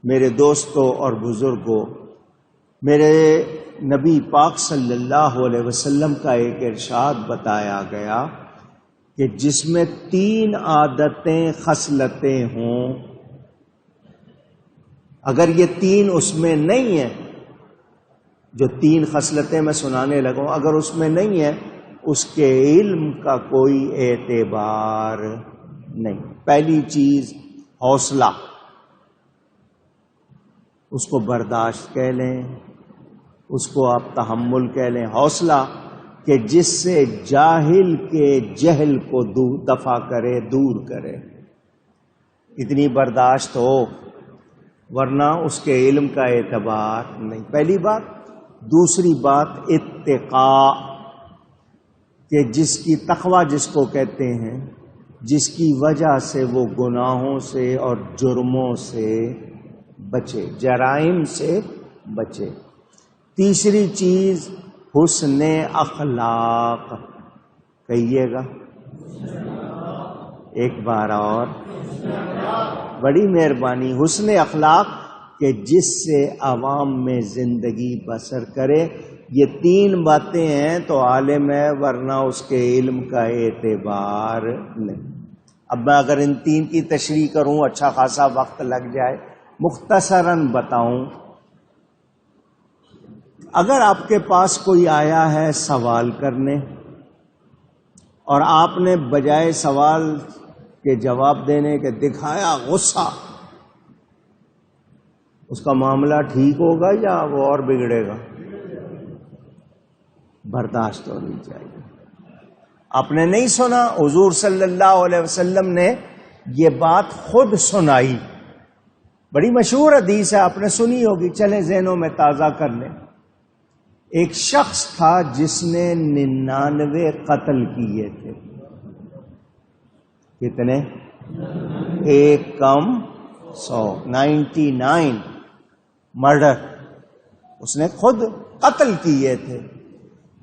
میرے دوستوں اور بزرگوں، میرے نبی پاک صلی اللہ علیہ وسلم کا ایک ارشاد بتایا گیا کہ جس میں 3 عادتیں خصلتیں ہوں، اگر یہ 3 اس میں نہیں ہیں، جو 3 خصلتیں میں سنانے لگا ہوں، اگر اس میں نہیں ہے، اس کے علم کا کوئی اعتبار نہیں۔ پہلی چیز حوصلہ، اس کو برداشت کہہ لیں، اس کو آپ تحمل کہہ لیں۔ حوصلہ کہ جس سے جاہل کے جہل کو دفع کرے، دور کرے، اتنی برداشت ہو، ورنہ اس کے علم کا اعتبار نہیں۔ پہلی بات۔ دوسری بات اتقاء، کہ جس کی تقوی جس کو کہتے ہیں، جس کی وجہ سے وہ گناہوں سے اور جرموں سے بچے، جرائم سے بچے۔ تیسری چیز حسن اخلاق، کہیے گا ایک بار اور، بڑی مہربانی۔ حسن اخلاق کہ جس سے عوام میں زندگی بسر کرے۔ یہ 3 باتیں ہیں تو عالم ہے، ورنہ اس کے علم کا اعتبار نہیں۔ اب میں اگر ان 3 کی تشریح کروں اچھا خاصا وقت لگ جائے، مختصراً بتاؤں۔ اگر آپ کے پاس کوئی آیا ہے سوال کرنے، اور آپ نے بجائے سوال کے جواب دینے کے دکھایا غصہ، اس کا معاملہ ٹھیک ہوگا یا وہ اور بگڑے گا؟ برداشت ہونی چاہیے۔ آپ نے نہیں سنا، حضور صلی اللہ علیہ وسلم نے یہ بات خود سنائی، بڑی مشہور حدیث ہے، آپ نے سنی ہوگی، چلیں ذہنوں میں تازہ کر لیں۔ ایک شخص تھا جس نے 99 قتل کیے تھے۔ کتنے؟ 1 کم 100، 99 مرڈر اس نے خود قتل کیے تھے۔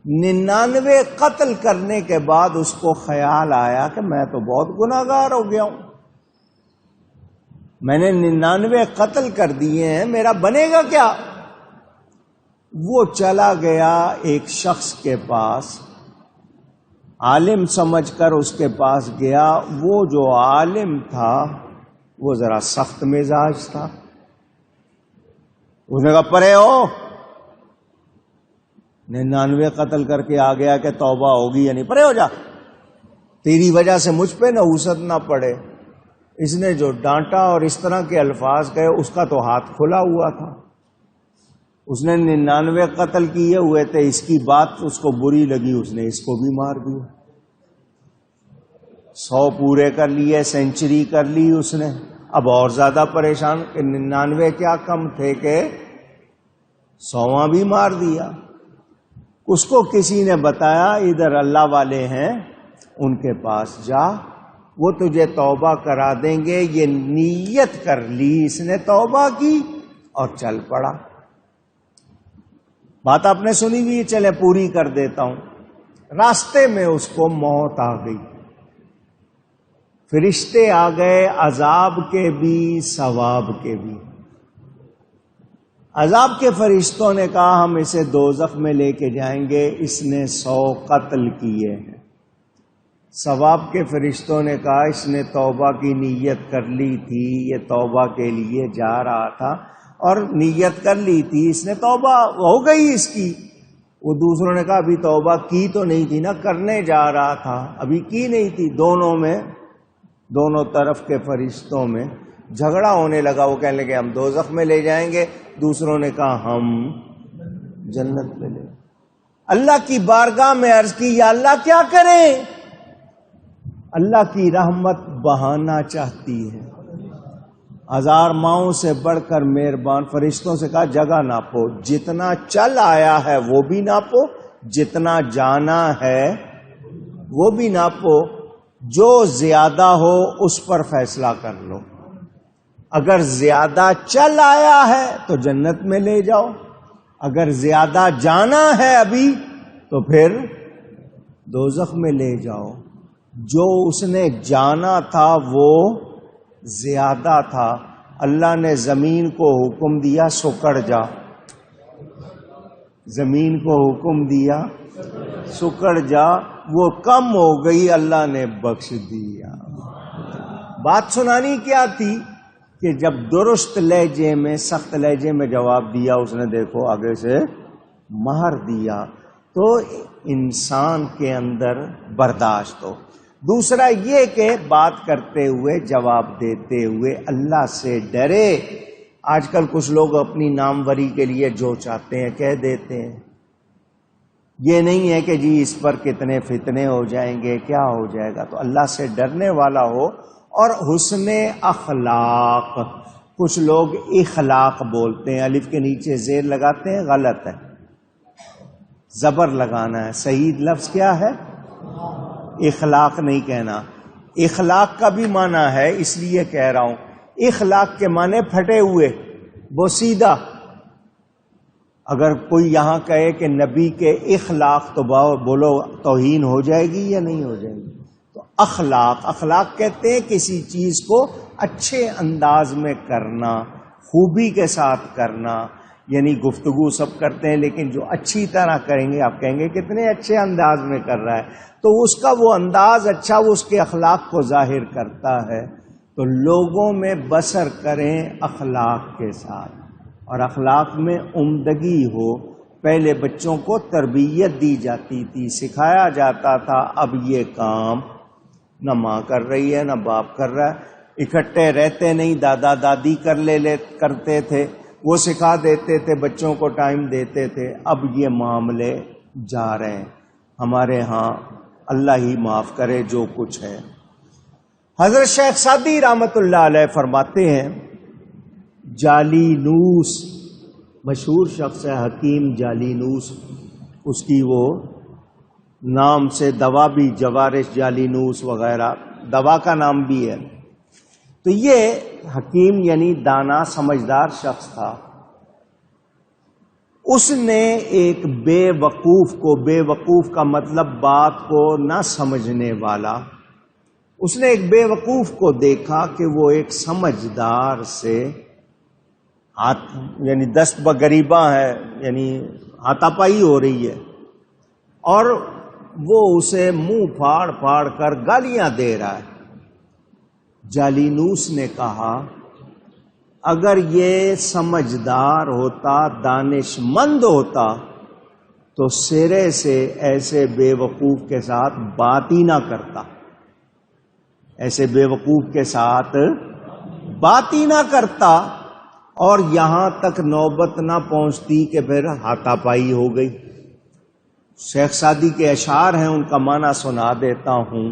99 قتل کرنے کے بعد اس کو خیال آیا کہ میں تو بہت گناہگار ہو گیا ہوں، میں نے 99 قتل کر دیے ہیں، میرا بنے گا کیا؟ وہ چلا گیا ایک شخص کے پاس، عالم سمجھ کر اس کے پاس گیا۔ وہ جو عالم تھا وہ ذرا سخت مزاج تھا، اس نے کہا پرے ہو، 99 قتل کر کے آ گیا کہ توبہ ہوگی یا نہیں، پرے ہو جا، تیری وجہ سے مجھ پہ نحوست نہ پڑے۔ اس نے جو ڈانٹا اور اس طرح کے الفاظ کہے، اس کا تو ہاتھ کھلا ہوا تھا، اس نے 99 قتل کیے ہوئے تھے، اس کی بات اس کو بری لگی، اس نے اس کو بھی مار دیا۔ 100 پورے کر لیے، سینچری کر لی اس نے۔ اب اور زیادہ پریشان کہ 99 کیا کم تھے کہ 100واں بھی مار دیا۔ اس کو کسی نے بتایا ادھر اللہ والے ہیں، ان کے پاس جا، وہ تجھے توبہ کرا دیں گے۔ یہ نیت کر لی اس نے، توبہ کی اور چل پڑا۔ بات آپ نے سنی ہوئی، چلے پوری کر دیتا ہوں۔ راستے میں اس کو موت آ گئی، فرشتے آ گئے، عذاب کے بھی ثواب کے بھی۔ عذاب کے فرشتوں نے کہا ہم اسے دوزخ میں لے کے جائیں گے، اس نے 100 قتل کیے ہیں۔ ثواب کے فرشتوں نے کہا اس نے توبہ کی نیت کر لی تھی، یہ توبہ کے لیے جا رہا تھا اور نیت کر لی تھی، اس نے توبہ ہو گئی اس کی۔ وہ دوسروں نے کہا ابھی توبہ کی تو نہیں تھی نا، کرنے جا رہا تھا، ابھی کی نہیں تھی۔ دونوں طرف کے فرشتوں میں جھگڑا ہونے لگا۔ وہ کہنے لگے ہم دوزخ میں لے جائیں گے، دوسروں نے کہا ہم جنت میں لے۔ اللہ کی بارگاہ میں عرض کی یا اللہ کیا کریں؟ اللہ کی رحمت بہانا چاہتی ہے، 1000 ماؤں سے بڑھ کر مہربان۔ فرشتوں سے کہا جگہ ناپو، جتنا چل آیا ہے وہ بھی ناپو، جتنا جانا ہے وہ بھی ناپو، جو زیادہ ہو اس پر فیصلہ کر لو۔ اگر زیادہ چل آیا ہے تو جنت میں لے جاؤ، اگر زیادہ جانا ہے ابھی تو پھر دوزخ میں لے جاؤ۔ جو اس نے جانا تھا وہ زیادہ تھا، اللہ نے زمین کو حکم دیا سکڑ جا، زمین کو حکم دیا سکڑ جا، وہ کم ہو گئی، اللہ نے بخش دیا۔ بات سنانی کیا تھی کہ جب درست لہجے میں، سخت لہجے میں جواب دیا، اس نے دیکھو آگے سے مہر دیا، تو انسان کے اندر برداشت ہو۔ دوسرا یہ کہ بات کرتے ہوئے، جواب دیتے ہوئے اللہ سے ڈرے۔ آج کل کچھ لوگ اپنی ناموری کے لیے جو چاہتے ہیں کہہ دیتے ہیں، یہ نہیں ہے کہ جی اس پر کتنے فتنے ہو جائیں گے، کیا ہو جائے گا۔ تو اللہ سے ڈرنے والا ہو اور حسن اخلاق۔ کچھ لوگ اخلاق بولتے ہیں، الف کے نیچے زیر لگاتے ہیں، غلط ہے، زبر لگانا ہے۔ صحیح لفظ کیا ہے؟ اخلاق نہیں کہنا۔ اخلاق کا بھی معنی ہے، اس لیے کہہ رہا ہوں، اخلاق کے معنی پھٹے ہوئے، بوسیدہ۔ اگر کوئی یہاں کہے کہ نبی کے اخلاق، تو بولو توہین ہو جائے گی یا نہیں ہو جائے گی؟ تو اخلاق کہتے ہیں کسی چیز کو اچھے انداز میں کرنا، خوبی کے ساتھ کرنا۔ یعنی گفتگو سب کرتے ہیں، لیکن جو اچھی طرح کریں گے، آپ کہیں گے کتنے اچھے انداز میں کر رہا ہے، تو اس کا وہ انداز اچھا، وہ اس کے اخلاق کو ظاہر کرتا ہے۔ تو لوگوں میں بسر کریں اخلاق کے ساتھ، اور اخلاق میں عمدگی ہو۔ پہلے بچوں کو تربیت دی جاتی تھی، سکھایا جاتا تھا، اب یہ کام نہ ماں کر رہی ہے نہ باپ کر رہا ہے، اکٹھے رہتے نہیں، دادا دادی کرتے تھے، وہ سکھا دیتے تھے، بچوں کو ٹائم دیتے تھے۔ اب یہ معاملے جا رہے ہیں ہمارے ہاں، اللہ ہی معاف کرے جو کچھ ہے۔ حضرت شیخ سعدی رحمت اللہ علیہ فرماتے ہیں، جالینوس مشہور شخص ہے، حکیم جالینوس، اس کی وہ نام سے دوا بھی، جوارش جالینوس وغیرہ دوا کا نام بھی ہے۔ تو یہ حکیم یعنی دانا سمجھدار شخص تھا۔ اس نے ایک بے وقوف کو، بے وقوف کا مطلب بات کو نہ سمجھنے والا، اس نے ایک بے وقوف کو دیکھا کہ وہ ایک سمجھدار سے یعنی دست بغریباں ہے، یعنی ہاتھا پائی ہو رہی ہے، اور وہ اسے منہ پھاڑ پھاڑ کر گالیاں دے رہا ہے۔ جالینوس نے کہا، اگر یہ سمجھدار ہوتا، دانش مند ہوتا، تو سرے سے ایسے بے وقوف کے ساتھ بات ہی نہ کرتا، ایسے بے وقوف کے ساتھ بات ہی نہ کرتا، اور یہاں تک نوبت نہ پہنچتی کہ پھر ہاتھا پائی ہو گئی۔ شیخ سعدی کے اشعار ہیں، ان کا معنی سنا دیتا ہوں۔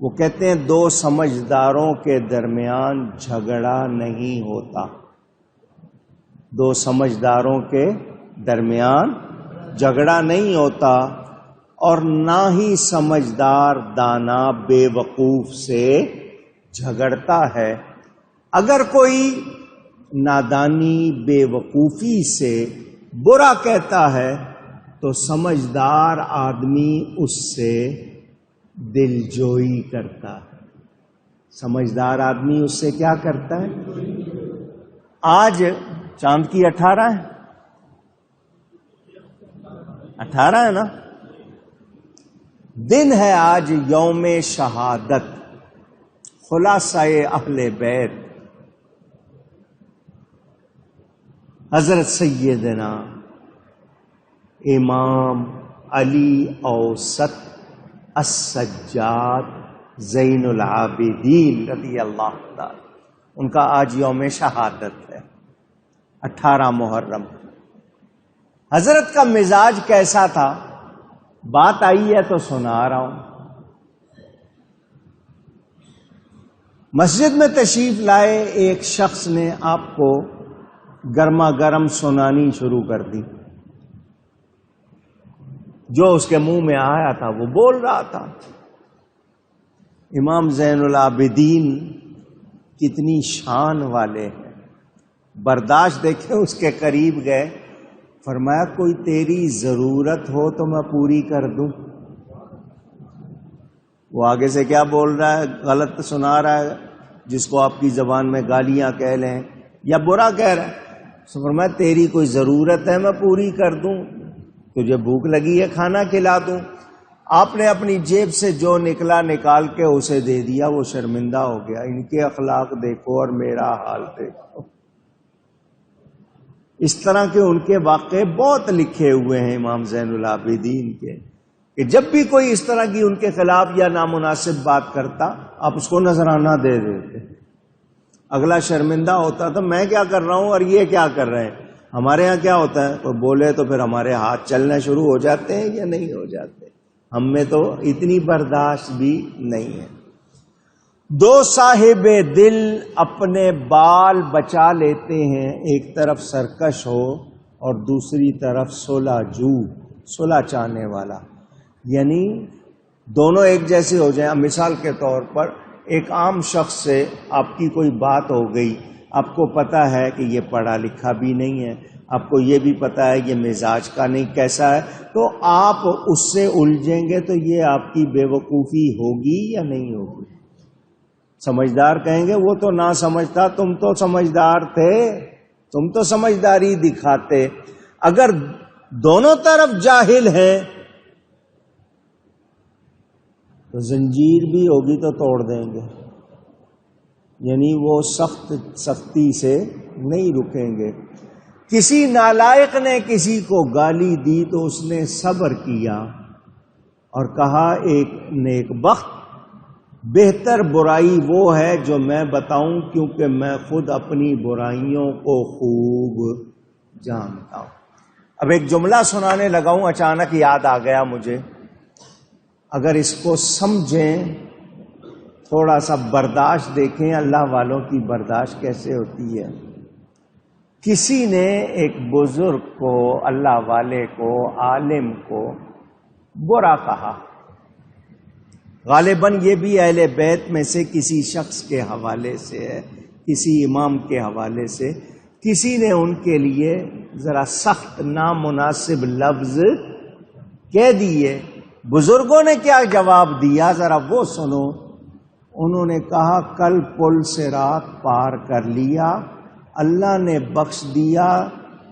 وہ کہتے ہیں، دو سمجھداروں کے درمیان جھگڑا نہیں ہوتا، دو سمجھداروں کے درمیان جھگڑا نہیں ہوتا، اور نہ ہی سمجھدار دانا بے وقوف سے جھگڑتا ہے۔ اگر کوئی نادانی بے وقوفی سے برا کہتا ہے تو سمجھدار آدمی اس سے دل جوئی کرتا ہے، سمجھدار آدمی اس سے کیا کرتا ہے؟ آج چاند کی 18 ہے، 18 ہے نا، دن ہے آج یوم شہادت، خلاصہ اہل بیت حضرت سیدنا امام علی اوسط السجاد زین العابدین رضی اللہ تعالی، ان کا آج یوم شہادت ہے، 18 محرم۔ حضرت کا مزاج کیسا تھا؟ بات آئی ہے تو سنا رہا ہوں۔ مسجد میں تشریف لائے ایک شخص نے آپ کو گرما گرم سنانی شروع کر دی، جو اس کے منہ میں آیا تھا وہ بول رہا تھا۔ امام زین العابدین کتنی شان والے ہیں، برداشت دیکھیں، اس کے قریب گئے، فرمایا کوئی تیری ضرورت ہو تو میں پوری کر دوں۔ وہ آگے سے کیا بول رہا ہے، غلط سنا رہا ہے، جس کو آپ کی زبان میں گالیاں کہہ لیں یا برا کہہ رہے ہیں، تو فرمایا تیری کوئی ضرورت ہے میں پوری کر دوں، تجھے بھوک لگی ہے کھانا کھلا دوں؟ آپ نے اپنی جیب سے جو نکلا نکال کے اسے دے دیا، وہ شرمندہ ہو گیا۔ ان کے اخلاق دیکھو اور میرا حال دیکھو۔ اس طرح کے ان کے واقعے بہت لکھے ہوئے ہیں امام زین العابدین کے، کہ جب بھی کوئی اس طرح کی ان کے خلاف یا نامناسب بات کرتا، آپ اس کو نذرانہ دے دیتے، اگلا شرمندہ ہوتا تو میں کیا کر رہا ہوں اور یہ کیا کر رہے ہیں۔ ہمارے ہاں کیا ہوتا ہے، کوئی بولے تو پھر ہمارے ہاتھ چلنے شروع ہو جاتے ہیں یا نہیں ہو جاتے؟ ہم میں تو اتنی برداشت بھی نہیں ہے۔ دو صاحب دل اپنے بال بچا لیتے ہیں، ایک طرف سرکش ہو اور دوسری طرف صلح جو، صلح چاہنے والا، یعنی دونوں ایک جیسے ہو جائیں۔ مثال کے طور پر ایک عام شخص سے آپ کی کوئی بات ہو گئی، آپ کو پتہ ہے کہ یہ پڑھا لکھا بھی نہیں ہے، آپ کو یہ بھی پتہ ہے یہ مزاج کا نہیں کیسا ہے، تو آپ اس سے الجھیں گے تو یہ آپ کی بے وقوفی ہوگی یا نہیں ہوگی؟ سمجھدار کہیں گے وہ تو نہ سمجھتا، تم تو سمجھدار تھے، تم تو سمجھداری دکھاتے۔ اگر دونوں طرف جاہل ہیں تو زنجیر بھی ہوگی تو توڑ دیں گے، یعنی وہ سختی سے نہیں رکیں گے۔ کسی نالائق نے کسی کو گالی دی تو اس نے صبر کیا اور کہا ایک نیک بخت، بہتر برائی وہ ہے جو میں بتاؤں، کیونکہ میں خود اپنی برائیوں کو خوب جانتا ہوں۔ اب ایک جملہ سنانے لگا ہوں، اچانک یاد آ گیا مجھے، اگر اس کو سمجھیں، تھوڑا سا برداشت دیکھیں اللہ والوں کی برداشت کیسے ہوتی ہے۔ کسی نے ایک بزرگ کو، اللہ والے کو، عالم کو برا کہا، غالباً یہ بھی اہل بیت میں سے کسی شخص کے حوالے سے ہے، کسی امام کے حوالے سے۔ کسی نے ان کے لیے ذرا سخت نامناسب لفظ کہہ دیے۔ بزرگوں نے کیا جواب دیا ذرا وہ سنو۔ انہوں نے کہا کل پل سے رات پار کر لیا، اللہ نے بخش دیا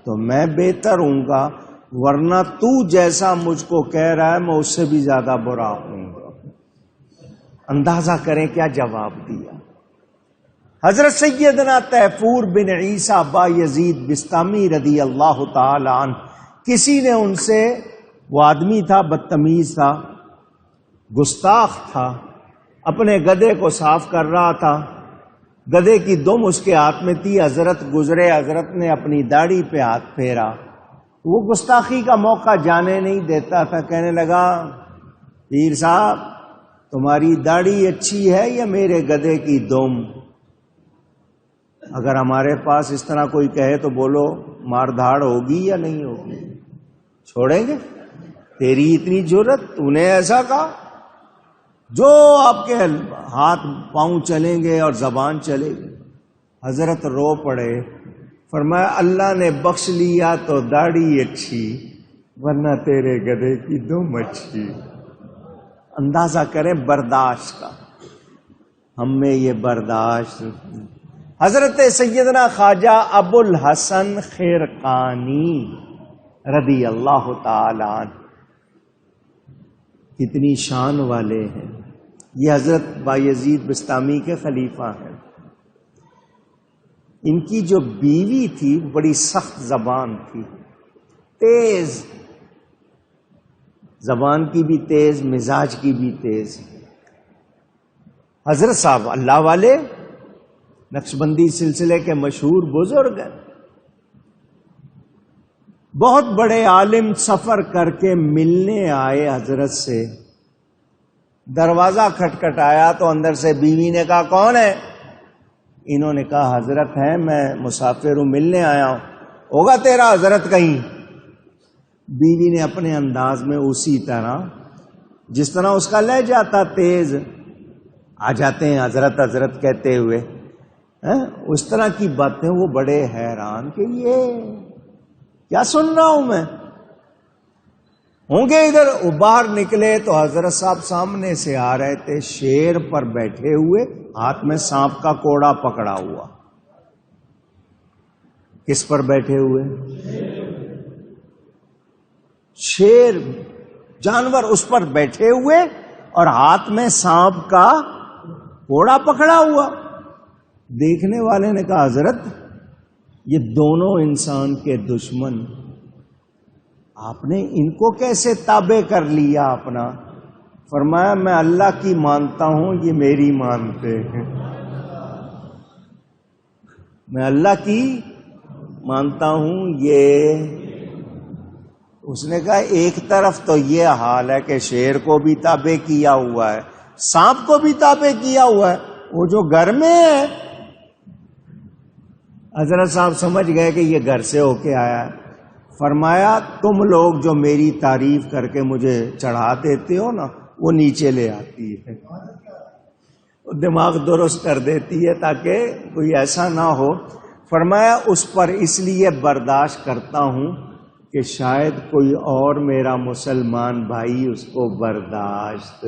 تو میں بہتر ہوں گا، ورنہ تو جیسا مجھ کو کہہ رہا ہے میں اس سے بھی زیادہ برا ہوں گا۔ اندازہ کریں کیا جواب دیا۔ حضرت سیدنا طیفور بن عیسیٰ با یزید بستامی رضی اللہ تعالی عنہ، کسی نے ان سے، وہ آدمی تھا بدتمیز تھا، گستاخ تھا، اپنے گدھے کو صاف کر رہا تھا، گدھے کی دم اس کے ہاتھ میں تھی، حضرت گزرے، حضرت نے اپنی داڑھی پہ ہاتھ پھیرا، وہ گستاخی کا موقع جانے نہیں دیتا تھا، کہنے لگا پیر صاحب تمہاری داڑھی اچھی ہے یا میرے گدھے کی دم؟ اگر ہمارے پاس اس طرح کوئی کہے تو بولو مار دھاڑ ہوگی یا نہیں ہوگی؟ چھوڑیں گے؟ تیری اتنی جرت، تو نے ایسا کہا؟ جو آپ کے ہاتھ پاؤں چلیں گے اور زبان چلے گی۔ حضرت رو پڑے، فرمایا اللہ نے بخش لیا تو داڑھی اچھی، ورنہ تیرے گدھے کی دم اچھی۔ اندازہ کریں برداشت کا، ہم میں یہ برداشت۔ حضرت سیدنا خواجہ ابو الحسن خرقانی رضی اللہ تعالی عنہ کتنی شان والے ہیں، یہ حضرت بایزید بستامی کے خلیفہ ہیں۔ ان کی جو بیوی تھی بڑی سخت زبان تھی، تیز زبان کی بھی تیز، مزاج کی بھی تیز۔ حضرت صاحب اللہ والے، نقشبندی سلسلے کے مشہور بزرگ ہیں، بہت بڑے عالم سفر کر کے ملنے آئے حضرت سے، دروازہ کھٹکھٹایا تو اندر سے بیوی نے کہا کون ہے؟ انہوں نے کہا حضرت ہیں، میں مسافر ہوں، ملنے آیا ہوں۔ ہوگا تیرا حضرت کہیں؟ بیوی نے اپنے انداز میں اسی طرح جس طرح اس کا لہجہ تھا تیز، آ جاتے ہیں حضرت حضرت کہتے ہوئے، اس طرح کی باتیں، وہ بڑے حیران کہ یہ کیا سن رہا ہوں میں؟ ہوں گے ادھر. وہ باہر نکلے تو حضرت صاحب سامنے سے آ رہے تھے، شیر پر بیٹھے ہوئے، ہاتھ میں سانپ کا کوڑا پکڑا ہوا. کس پر بیٹھے ہوئے؟ شیر جانور اس پر بیٹھے ہوئے اور ہاتھ میں سانپ کا کوڑا پکڑا ہوا. دیکھنے والے نے کہا حضرت یہ دونوں انسان کے دشمن، آپ نے ان کو کیسے تابع کر لیا اپنا؟ فرمایا میں اللہ کی مانتا ہوں، یہ میری مانتے ہیں. میں اللہ کی مانتا ہوں، یہ. اس نے کہا ایک طرف تو یہ حال ہے کہ شیر کو بھی تابع کیا ہوا ہے، سانپ کو بھی تابع کیا ہوا ہے، وہ جو گھر میں ہے. حضرت صاحب سمجھ گئے کہ یہ گھر سے ہو کے آیا ہے. فرمایا تم لوگ جو میری تعریف کر کے مجھے چڑھا دیتے ہو نا، وہ نیچے لے آتی ہے، دماغ درست کر دیتی ہے تاکہ کوئی ایسا نہ ہو. فرمایا اس پر اس لیے برداشت کرتا ہوں کہ شاید کوئی اور میرا مسلمان بھائی اس کو برداشت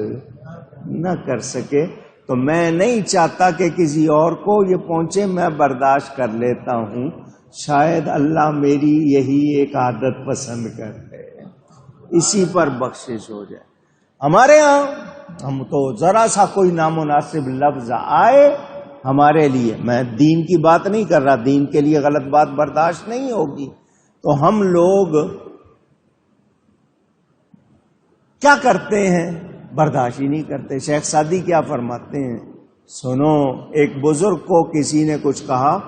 نہ کر سکے، تو میں نہیں چاہتا کہ کسی اور کو یہ پہنچے، میں برداشت کر لیتا ہوں. شاید اللہ میری یہی ایک عادت پسند کرے، اسی پر بخشش ہو جائے. ہمارے ہاں ہم تو ذرا سا کوئی نامناسب لفظ آئے ہمارے لیے، میں دین کی بات نہیں کر رہا، دین کے لیے غلط بات برداشت نہیں ہوگی، تو ہم لوگ کیا کرتے ہیں؟ برداشت ہی نہیں کرتے. شیخ سعدی کیا فرماتے ہیں؟ سنو، ایک بزرگ کو کسی نے کچھ کہا،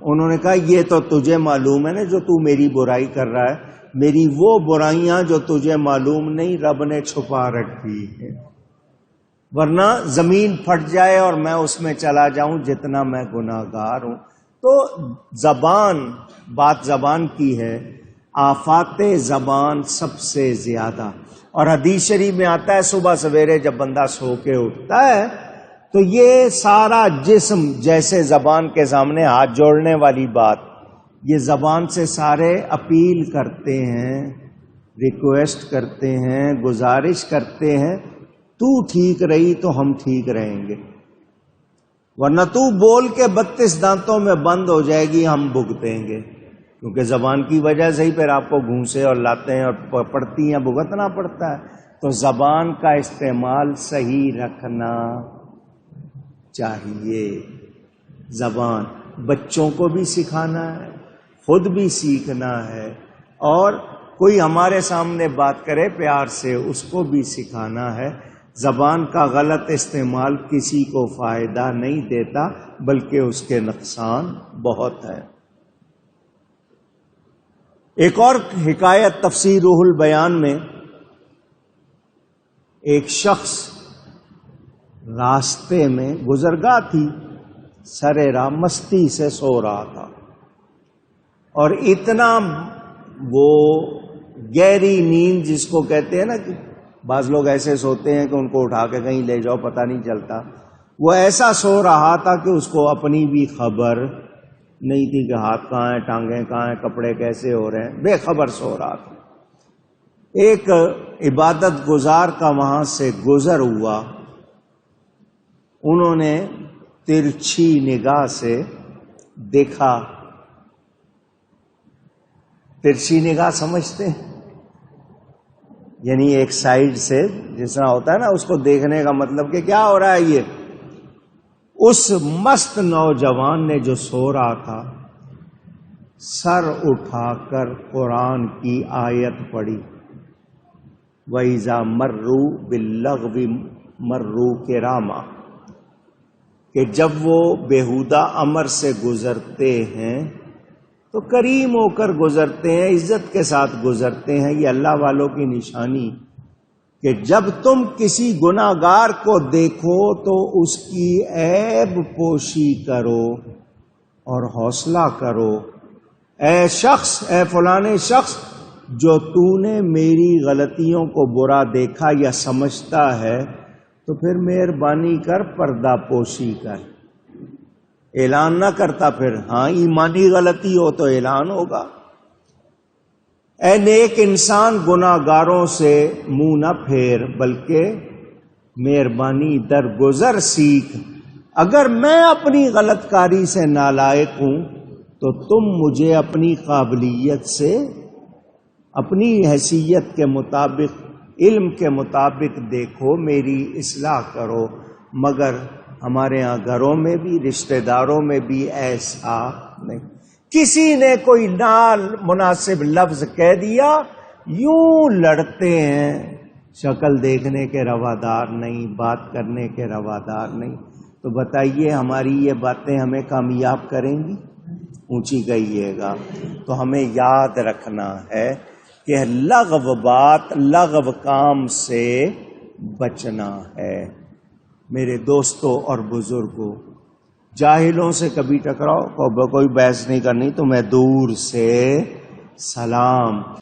انہوں نے کہا یہ تو تجھے معلوم ہے نا جو تو میری برائی کر رہا ہے، میری وہ برائیاں جو تجھے معلوم نہیں رب نے چھپا رکھی ہے، ورنہ زمین پھٹ جائے اور میں اس میں چلا جاؤں جتنا میں گناہگار ہوں. تو زبان، بات زبان کی ہے، آفات زبان سب سے زیادہ. اور حدیث شریف میں آتا ہے صبح سویرے جب بندہ سو کے اٹھتا ہے تو یہ سارا جسم جیسے زبان کے سامنے ہاتھ جوڑنے والی بات، یہ زبان سے سارے اپیل کرتے ہیں، ریکویسٹ کرتے ہیں، گزارش کرتے ہیں تو ٹھیک رہی تو ہم ٹھیک رہیں گے، ورنہ تو بول کے 32 دانتوں میں بند ہو جائے گی، ہم بھگتیں گے. کیونکہ زبان کی وجہ سے ہی پھر آپ کو گھونسے اور لاتیں اور پڑتی ہیں بھگتنا پڑتا ہے. تو زبان کا استعمال صحیح رکھنا چاہیے. زبان بچوں کو بھی سکھانا ہے، خود بھی سیکھنا ہے، اور کوئی ہمارے سامنے بات کرے پیار سے اس کو بھی سکھانا ہے. زبان کا غلط استعمال کسی کو فائدہ نہیں دیتا بلکہ اس کے نقصان بہت ہے. ایک اور حکایت تفسیر روح البیان میں، ایک شخص راستے میں گزرگاہ تھی، سر راہ مستی سے سو رہا تھا، اور اتنا وہ گہری نیند جس کو کہتے ہیں نا کہ بعض لوگ ایسے سوتے ہیں کہ ان کو اٹھا کے کہیں لے جاؤ پتہ نہیں چلتا، وہ ایسا سو رہا تھا کہ اس کو اپنی بھی خبر نہیں تھی کہ ہاتھ کہاں ہیں، ٹانگیں کہاں ہیں، کپڑے کیسے ہو رہے ہیں، بے خبر سو رہا تھا. ایک عبادت گزار کا وہاں سے گزر ہوا، انہوں نے ترچھی نگاہ سے دیکھا. ترچھی نگاہ سمجھتے ہیں؟ یعنی ایک سائیڈ سے جس طرح ہوتا ہے نا، اس کو دیکھنے کا مطلب کہ کیا ہو رہا ہے. یہ اس مست نوجوان نے جو سو رہا تھا سر اٹھا کر قرآن کی آیت پڑھی، وَإِذَا مَرُّوا بِاللَّغْوِ مَرُّوا كِرَامًا، کہ جب وہ بیہودہ امر سے گزرتے ہیں تو کریم ہو کر گزرتے ہیں، عزت کے ساتھ گزرتے ہیں. یہ اللہ والوں کی نشانی کہ جب تم کسی گناہگار کو دیکھو تو اس کی عیب پوشی کرو اور حوصلہ کرو. اے شخص، اے فلانے شخص، جو تو نے میری غلطیوں کو برا دیکھا یا سمجھتا ہے تو پھر مہربانی کر پردہ پوشی کر. اعلان نہ کرتا، پھر ہاں ایمانی غلطی ہو تو اعلان ہوگا. اے نیک انسان گناہگاروں سے منہ نہ پھیر، بلکہ مہربانی درگزر سیکھ۔ اگر میں اپنی غلط کاری سے نالائق ہوں تو تم مجھے اپنی قابلیت سے، اپنی حیثیت کے مطابق، علم کے مطابق دیکھو، میری اصلاح کرو۔ مگر ہمارے ہاں گھروں میں بھی، رشتہ داروں میں بھی ایسا نہیں۔ کسی نے کوئی مناسب لفظ کہہ دیا، یوں لڑتے ہیں، شکل دیکھنے کے روادار نہیں، بات کرنے کے روادار نہیں۔ تو بتائیے ہماری یہ باتیں ہمیں کامیاب کریں گی؟ اونچی گئیے گا۔ تو ہمیں یاد رکھنا ہے کہ لغو بات، لغو کام سے بچنا ہے۔ میرے دوستوں اور بزرگوں، جاہلوں سے کبھی ٹکراؤ، کوئی بحث نہیں کرنی، تو میں دور سے سلام۔